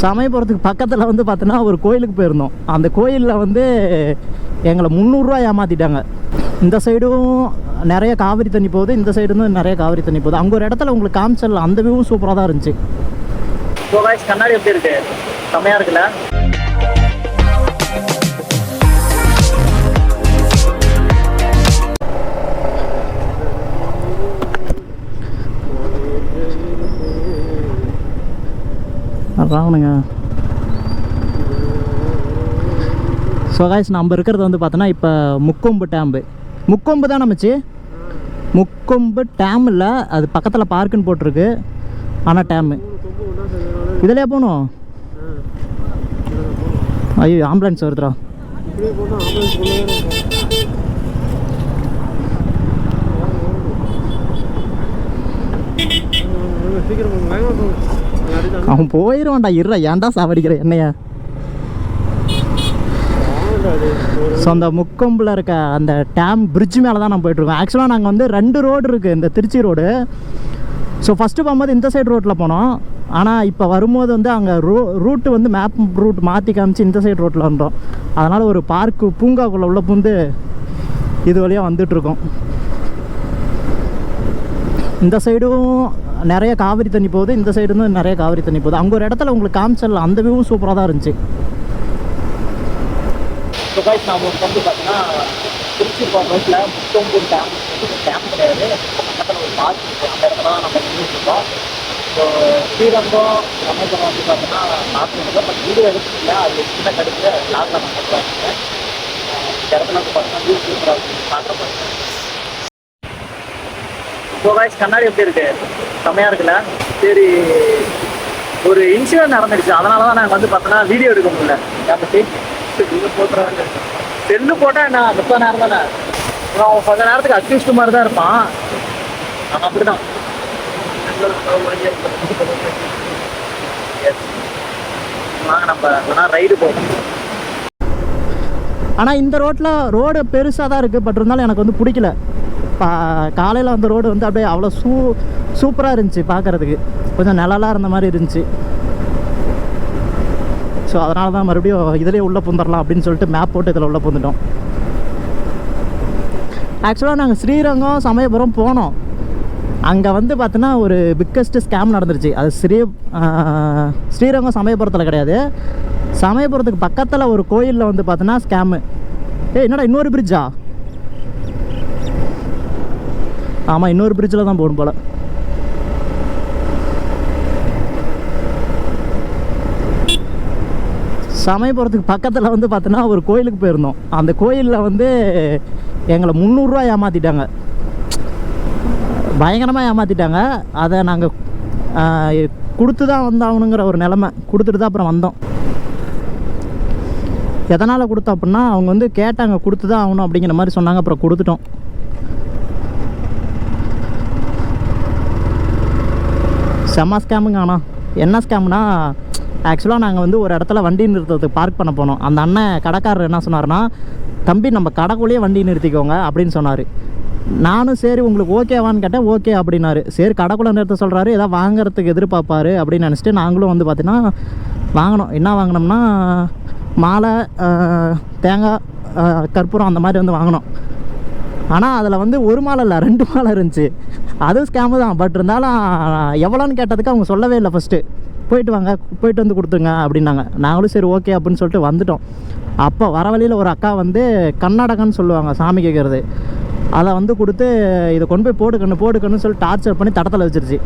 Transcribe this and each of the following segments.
சமயபுரத்துக்கு பக்கத்தில் வந்து பார்த்தோன்னா ஒரு கோயிலுக்கு போயிருந்தோம். அந்த கோயிலில் வந்து எங்களை 300 ரூபா ஏமாற்றிட்டாங்க. இந்த சைடும் நிறைய காவிரி தண்ணி போகுது, இந்த சைடு வந்து நிறைய காவிரி தண்ணி போகுது. அங்கே ஒரு இடத்துல உங்களுக்கு காமிச்சல், அந்த வியூவும் சூப்பராக தான் இருந்துச்சு. கண்ணாடி எப்படி இருக்கு? செம்மையாக இருக்குல்ல? ராவணுங்க. ஸோ காய்ஸ், நம்ம இருக்கிறது வந்து பார்த்தோன்னா இப்போ முக்கொம்பு டேம்பு. முக்கொம்பு தான் நம்மச்சு, முக்கொம்பு டேம் இல்லை, அது பக்கத்தில் பார்க்குன்னு போட்டிருக்கு. ஆனால் டேமு இதுலையே போகணும். ஐயோ, ஆம்புலன்ஸ் வருதுடா. அவன் போயிடுவான்டா. இருறா, ஏன்டா சாவடிக்கிற என்னையா? ஸோ அந்த முக்கொம்பில் இருக்க அந்த டேம் பிரிட்ஜ் மேலே தான் நான் போயிட்டுருக்கோம். ஆக்சுவலாக நாங்கள் வந்து 2 ரோடு இருக்குது, இந்த திருச்சி ரோடு. ஸோ ஃபஸ்ட்டு போகும்போது இந்த சைடு ரோட்டில் போனோம். ஆனால் இப்போ வரும்போது வந்து அங்கே ரூட்டு வந்து மேப் ரூட் மாற்றி காமிச்சு இந்த சைடு ரோட்டில் வந்தோம். அதனால் ஒரு பார்க்கு பூங்காக்குள்ளே உள்ள பூந்து இது வழியாக வந்துட்டுருக்கோம். இந்த சைடும் நிறைய காவிரி தண்ணி போகுது, இந்த சைடு வந்து நிறைய காவிரி தண்ணி போகுது. அங்கே ஒரு இடத்துல உங்களுக்கு காமிச்சல், அந்த வியூவும் சூப்பராக தான் இருந்துச்சு. நாம் வந்து பார்த்தீங்கன்னா திருச்சி ரோட்டில் முக்கொம்பு டேம் கிடையாது, பக்கத்தில் ஒரு பார்க் இருக்குது. அந்த இடத்துல தான் நம்ம நின்றுட்டுருக்கோம். ஸோ ஸ்ரீரங்கம் சமயபுரம் வந்து பார்த்தீங்கன்னா பார்த்துருக்கோம். பட் வீடியோ எடுத்துக்கல, அது சின்ன கடுப்பு லாக்கில் நான் சொல்லுவாங்க. இந்த இடத்துல வந்து பார்த்தீங்கன்னா வியூ சூப்பராக பார்க்க போகிறேன். ஸோ காய்ஸ், கண்ணாடி எப்படி இருக்கு? செம்மையாக இருக்குல்ல? சரி, ஒரு இன்சிடென்ட் நடந்துடுச்சு, அதனால தான் நாங்கள் வந்து பார்த்தோன்னா வீடியோ எடுக்க முடியல. பற்றி போட்டுறாங்க, செல்லு போட்டால் என்ன 30 நேரம் தானே, அவன் கொஞ்ச நேரத்துக்கு அக்யூஸ்ட் மாதிரி தான் இருப்பான். நான் அப்படிதான். வாங்க நம்ம ரைடு போவோம். ஆனால் இந்த ரோடு பெருசாக தான் இருக்குது. பட் இருந்தாலும் எனக்கு வந்து பிடிக்கல. காலையில் அந்த ரோடு வந்து அப்படியே அவ்வளோ சூப்பராக இருந்துச்சு பார்க்குறதுக்கு. கொஞ்சம் நிழலாக இருந்த மாதிரி இருந்துச்சு. ஸோ அதனால தான் மறுபடியும் இதிலே உள்ளே பூந்துடலாம் அப்படின்னு சொல்லிட்டு மேப் போட்டு இதில் உள்ளே பூந்துட்டோம். ஆக்சுவலாக நாங்கள் ஸ்ரீரங்கம் சமயபுரம் போனோம். அங்கே வந்து பார்த்தோன்னா ஒரு பிக்கஸ்ட்டு ஸ்கேம் நடந்துருச்சு. அது ஸ்ரீரங்கம் சமயபுரத்தில் கிடையாது, சமயபுரத்துக்கு பக்கத்தில் ஒரு கோயிலில் வந்து பார்த்தோன்னா ஸ்கேமு. என்னடா இன்னொரு பிரிட்ஜா? ஆமாம், இன்னொரு பிரிட்ஜில் தான் போகணும் போல். சமயபுரத்துக்கு பக்கத்தில் வந்து பார்த்தோன்னா ஒரு கோயிலுக்கு போயிருந்தோம். அந்த கோயிலில் வந்து எங்களை 300 ரூபா ஏமாற்றிட்டாங்க. பயங்கரமாக ஏமாற்றிட்டாங்க. அதை நாங்கள் கொடுத்து தான் வந்தாகணுங்கிற ஒரு நிலமை. கொடுத்துட்டு தான் அப்புறம் வந்தோம். எதனால் கொடுத்தோம் அப்படின்னா, அவங்க வந்து கேட்டாங்க, கொடுத்து தான் ஆகணும் அப்படிங்கிற மாதிரி சொன்னாங்க. அப்புறம் கொடுத்துட்டோம். செம்ம ஸ்கேமுங்க. ஆனால் என்ன ஸ்கேம்னா, ஆக்சுவலாக நாங்கள் வந்து ஒரு இடத்துல வண்டி நிறுத்தத்துக்கு பார்க் பண்ண போனோம். அந்த அண்ணன் கடைக்காரர் என்ன சொன்னார்னா, தம்பி நம்ம கடைக்குள்ளேயே வண்டி நிறுத்திக்கோங்க அப்படின்னு சொன்னார். நானும் சரி உங்களுக்கு ஓகேவான்னு கேட்டேன். ஓகே அப்படின்னாரு. சரி கடைக்குள்ளே நிறுத்த சொல்கிறாரு, எதாவது வாங்குறதுக்கு எதிர்பார்ப்பார் அப்படின்னு நினச்சிட்டு நாங்களும் வந்து பார்த்திங்கன்னா வாங்கினோம். என்ன வாங்கினோம்னா, மாலை, தேங்காய், கற்பூரம் அந்த மாதிரி வந்து வாங்கினோம். ஆனால் அதில் வந்து ஒரு மாலை இல்லை, 2 மாலை இருந்துச்சு. அதுவும் ஸ்கேமு தான். பட் இருந்தாலும் எவ்வளோன்னு கேட்டதுக்கு அவங்க சொல்லவே இல்லை. ஃபஸ்ட்டு போயிட்டு வாங்க, போயிட்டு வந்து கொடுத்துங்க அப்படின்னாங்க. நாங்களும் சரி ஓகே அப்படின்னு சொல்லிட்டு வந்துட்டோம். அப்போ வர வழியில் ஒரு அக்கா வந்து கர்நாடகான்னு சொல்லுவாங்க சாமி கேட்குறது, அதை வந்து கொடுத்து இதை கொண்டு போய் போடுக்கணும்னு சொல்லி டார்ச்சர் பண்ணி தடத்தில் வச்சிருச்சு.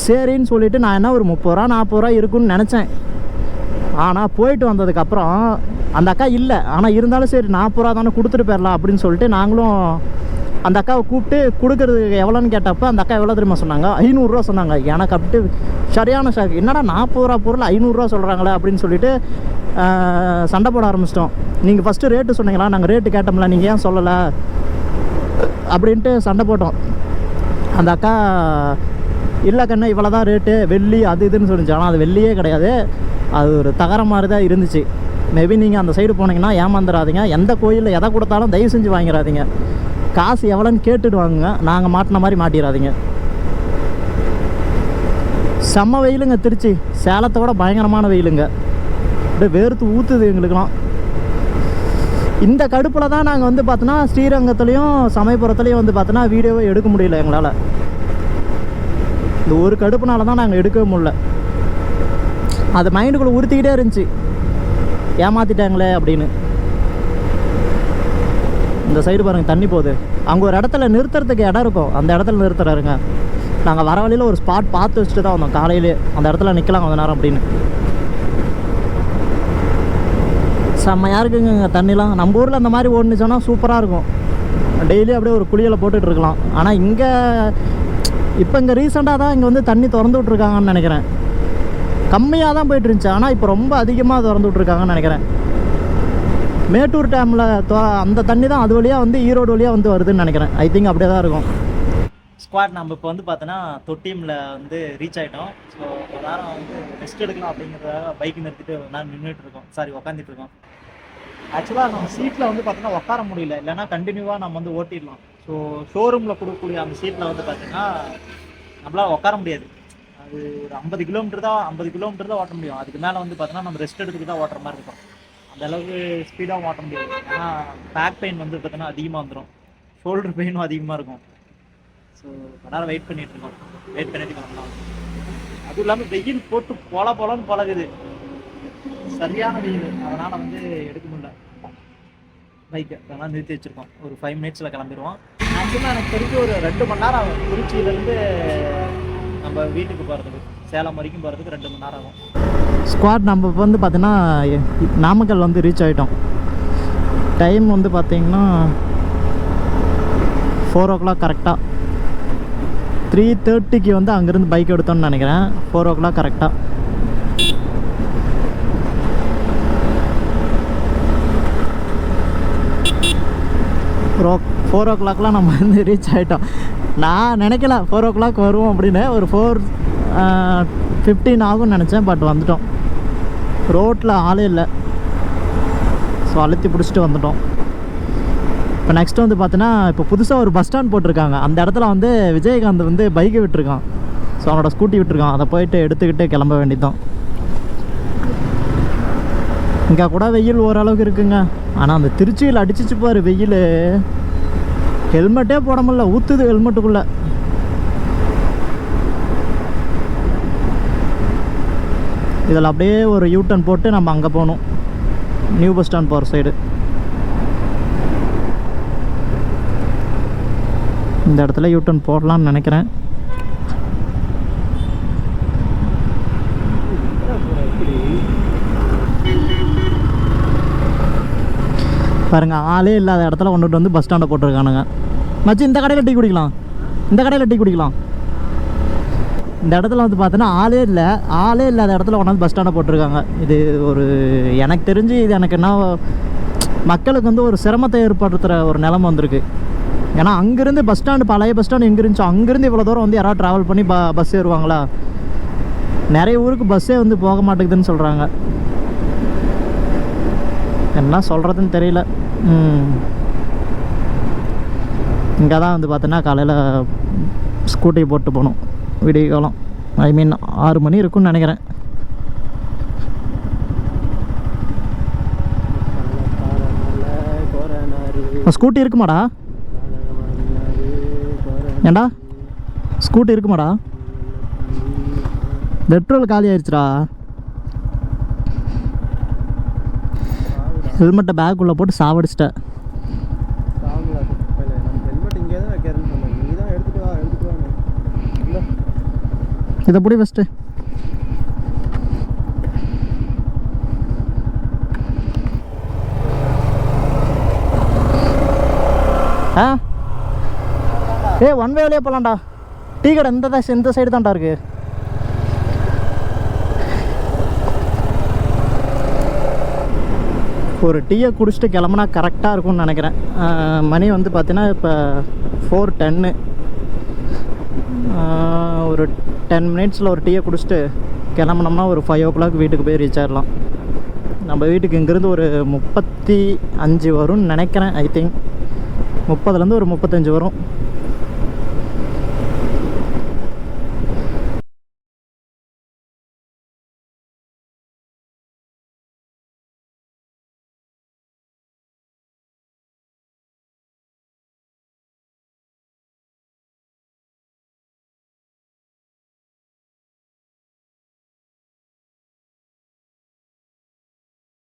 சரின்னு சொல்லிவிட்டு நான் என்ன ஒரு 30 ரூபா 40 ரூபா இருக்குன்னு நினச்சேன். ஆனால் போயிட்டு வந்ததுக்கப்புறம் அந்த அக்கா இல்லை. ஆனால் இருந்தாலும் சரி 40 ரூபா தானே கொடுத்துட்டு போயிடலாம் அப்படின்னு சொல்லிட்டு நாங்களும் அந்த அக்காவை கூப்பிட்டு கொடுக்குறதுக்கு எவ்வளோன்னு கேட்டப்போ அந்த அக்கா எவ்வளோ தெரியுமா சொன்னாங்க? 500 ரூபா சொன்னாங்க. எனக்கு அப்படிட்டு சரியான ஷாக். என்னடா 40 ரூபா பொருள் 500 ரூபா சொல்கிறாங்களே அப்படின்னு சொல்லிட்டு சண்டை போட ஆரம்பிச்சிட்டோம். நீங்கள் ஃபஸ்ட்டு ரேட்டு சொன்னீங்களா, நாங்கள் ரேட்டு கேட்டோம்ல, நீங்கள் ஏன் சொல்லலை அப்படின்ட்டு சண்டை போட்டோம். அந்த அக்கா இல்லை கண்ணு இவ்வளோ தான் ரேட்டு, வெள்ளி அது இதுன்னு சொல்லிச்சு. ஆனால் அது வெள்ளியே கிடையாது, அது ஒரு தகரம் மாதிரி தான் இருந்துச்சு. மேபி நீங்கள் அந்த சைடு போனீங்கன்னா ஏமாந்துடாதீங்க. எந்த கோயிலில் எதை கொடுத்தாலும் தயவு செஞ்சு வாங்கிடாதீங்க. காசு எவ்வளோன்னு கேட்டுட்டு வாங்குங்க. நாங்கள் மாட்டின மாதிரி மாட்டிடாதீங்க. செம்ம வெயிலுங்க திருச்சி. சேலத்தோட பயங்கரமான வெயிலுங்க. அப்படியே வேர்த்து ஊற்றுது எங்களுக்கெல்லாம். இந்த கடுப்பில் தான் நாங்கள் வந்து பார்த்தோன்னா ஸ்ரீரங்கத்துலேயும் சமயபுரத்துலேயும் வந்து பார்த்தோன்னா வீடியோவை எடுக்க முடியல எங்களால். இந்த ஒரு கடுப்புனால தான் நாங்கள் எடுக்கவே முடியல. அது மைண்டுக்குள்ளே உறுத்திக்கிட்டே இருந்துச்சு, ஏமாற்றிட்டாங்களே அப்படின்னு. இந்த சைடு பாருங்கள் தண்ணி போகுது. அங்கே ஒரு இடத்துல நிறுத்துறதுக்கு இடம் இருக்கும், அந்த இடத்துல நிறுத்துறாருங்க. நாங்கள் வர வழியில் ஒரு ஸ்பாட் பார்த்து வச்சுட்டு தான் வந்தோம் காலையிலே, அந்த இடத்துல நிற்கலாம் கொஞ்ச நேரம் அப்படின்னு. செம்மையாக இருக்குங்க தண்ணிலாம். நம்ம ஊரில் அந்த மாதிரி ஓடுனுச்சோன்னா சூப்பராக இருக்கும், டெய்லி அப்படியே ஒரு குளியலை போட்டுட்டு இருக்கலாம். ஆனால் இங்கே இப்போ இங்கே ரீசெண்டாக தான் இங்கே வந்து தண்ணி திறந்து விட்ருக்காங்கன்னு நினைக்கிறேன். கம்மியாக தான் போயிட்டு இருந்துச்சு, ஆனால் இப்போ ரொம்ப அதிகமாக திறந்து விட்ருக்காங்கன்னு நினைக்கிறேன். மேட்டூர் டேமில் அந்த தண்ணி தான் அது வழியாக வந்து ஈரோடு வழியாக வந்து வருதுன்னு நினைக்கிறேன். ஐ திங்க் அப்படியே தான் இருக்கும். ஸ்குவாட் நம்ம இப்போ வந்து பார்த்தோன்னா தொட்டியமில் வந்து ரீச் ஆகிட்டோம். ஸோ ஒரு நேரம் வந்து ரெஸ்ட் எடுக்கலாம் அப்படிங்கிறத பைக் நிறுத்திட்டு ஒரு நேரம் நின்றுட்டு இருக்கோம், சாரி உக்காந்துட்டு இருக்கோம். ஆக்சுவலாக நம்ம சீட்டில் வந்து பார்த்தோன்னா உட்கார முடியல, இல்லைன்னா கண்டினியூவாக நம்ம வந்து ஓட்டிடலாம். ஸோ ஷோரூமில் கொடுக்கக்கூடிய அந்த சீட்டில் வந்து பார்த்தீங்கன்னா நம்மளால் உட்கார முடியாது. அது ஒரு 50 கிலோமீட்டர் தான் ஓட்ட முடியும். அதுக்கு மேலே வந்து பார்த்தோன்னா நம்ம ரெஸ்ட் எடுத்துக்கிட்டு தான் ஓட்டுற மாதிரி இருக்கும். அந்த அளவுக்கு ஸ்பீடாக ஓட்ட முடியாது. ஏன்னா பேக் பெயின் வந்து பார்த்தோன்னா அதிகமாக வந்துடும், ஷோல்டர் பெயினும் அதிகமாக இருக்கும். ஸோ நேரம் வெயிட் பண்ணிட்டு வரலாம். அதுவும் இல்லாமல் வெயில் போட்டு போலன்னு பழகுது, சரியான வெயில். அதனால் வந்து எடுக்க முடியல பைக்கை, அதெல்லாம் நிறுத்தி வச்சுருக்கோம். ஒரு 5 மினிட்ஸில் கிளம்பிடுவோம். ஆக்சுவலாக எனக்கு தெரிஞ்சு ஒரு 2 மணி நேரம் ஆகும் திருச்சியிலேருந்து நம்ம வீட்டுக்கு போகிறதுக்கு, சேலம் வரைக்கும் போகிறதுக்கு 2 மணி நேரம் ஆகும். ஸ்குவாட் நம்ம இப்போ வந்து பார்த்தீங்கன்னா நாமக்கல் வந்து ரீச் ஆகிட்டோம். டைம் வந்து பார்த்திங்கன்னா 4 o'clock கரெக்டாக. 3:30க்கு வந்து அங்கேருந்து பைக் எடுத்தோன்னு நினைக்கிறேன். 4 o'clock கரெக்டாக. ஒரு 4 o'clockலாம் நம்ம வந்து ரீச் ஆகிட்டோம். நான் நினைக்கல 4 o'clock வருவோம் அப்படின்னு. ஒரு 4:15 ஆகும்னு நினச்சேன், பட் வந்துட்டோம். ரோட்டில் ஆளே இல்லை, ஸோ அழுத்தி பிடிச்சிட்டு வந்துட்டோம். இப்போ நெக்ஸ்ட்டு வந்து பார்த்தீங்கன்னா இப்போ புதுசாக ஒரு பஸ் ஸ்டாண்ட் போட்டிருக்காங்க. அந்த இடத்துல வந்து விஜயகாந்த் வந்து பைக்கை விட்டுருக்கான், ஸோ அவனோட ஸ்கூட்டி விட்டுருக்கான். அதை போயிட்டு எடுத்துக்கிட்டு கிளம்ப வேண்டியதான். இங்கே கூட வெயில் ஓரளவுக்கு இருக்குங்க, ஆனால் அந்த திருச்சியில் அடிச்சிச்சு பாரு வெயில். ஹெல்மெட்டே போட முடியல, ஊற்றுது ஹெல்மெட்டுக்குள்ளே. இதில் அப்படியே ஒரு யூட்டன் போட்டு நம்ம அங்கே போகணும், நியூ பஸ் ஸ்டாண்ட் போகிற சைடு. இந்த இடத்துல யூட்டன் போடலான்னு நினைக்கிறேன். பாருங்க, ஆளே இல்லாத இடத்துல கொண்டுட்டு வந்து பஸ் ஸ்டாண்டை போட்டிருக்கானுங்க. மச்சி இந்த கடையில் டீ குடிக்கலாம், இந்த கடையில் டீ குடிக்கலாம். இந்த இடத்துல வந்து பார்த்தோன்னா ஆளே இல்லாத இடத்துல கொண்டாந்து பஸ் ஸ்டாண்டை போட்டிருக்காங்க. இது ஒரு எனக்கு தெரிஞ்சு இது எனக்கு என்ன மக்களுக்கு வந்து ஒரு சிரமத்தை ஏற்படுத்துகிற ஒரு நிலைமை வந்திருக்கு. ஏன்னா அங்கேருந்து பஸ் ஸ்டாண்டு, பழைய பஸ் ஸ்டாண்டு எங்கே இருந்துச்சோ அங்கேருந்து இவ்வளோ தூரம் வந்து யாராவது ட்ராவல் பண்ணி பஸ் ஏறுவாங்களா? நிறைய ஊருக்கு பஸ்ஸே வந்து போக மாட்டேங்குதுன்னு சொல்கிறாங்க. என்ன சொல்கிறதுன்னு தெரியல. இங்கே தான் வந்து பார்த்தோன்னா காலையில் ஸ்கூட்டி போட்டு போகணும், விடிய காலம். ஐ மீன் 6 மணி இருக்குன்னு நினைக்கிறேன். ஸ்கூட்டி இருக்குமாடா? ஏண்டா ஸ்கூட்டி இருக்குமாடா? பெட்ரோல் காலி ஆயிடுச்சுடா. ஹெல்மெட்டை பேக்குள்ளே போட்டு சாவடிச்சிட்டேன். இதை பிடி ஃபஸ்ட்டு. ஒன் வேலையே போகலாம்டா. டீ கடை இந்த சைடு தான்டா இருக்கு. ஒரு டீயை குடிச்சிட்டு கிளம்புனா கரெக்டாக இருக்கும்னு நினைக்கிறேன். மணி வந்து பார்த்தீங்கன்னா இப்போ 4:10. ஒரு 10 மினிட்ஸில் ஒரு டீயை குடிச்சிட்டு கிளம்புனோம்னா ஒரு 5 o'clock வீட்டுக்கு போய் ரீச் ஆகிடலாம். நம்ம வீட்டுக்கு இங்கேருந்து ஒரு 35 வரும்னு நினைக்கிறேன். ஐ திங்க் 30லேருந்து ஒரு 35 வரும்.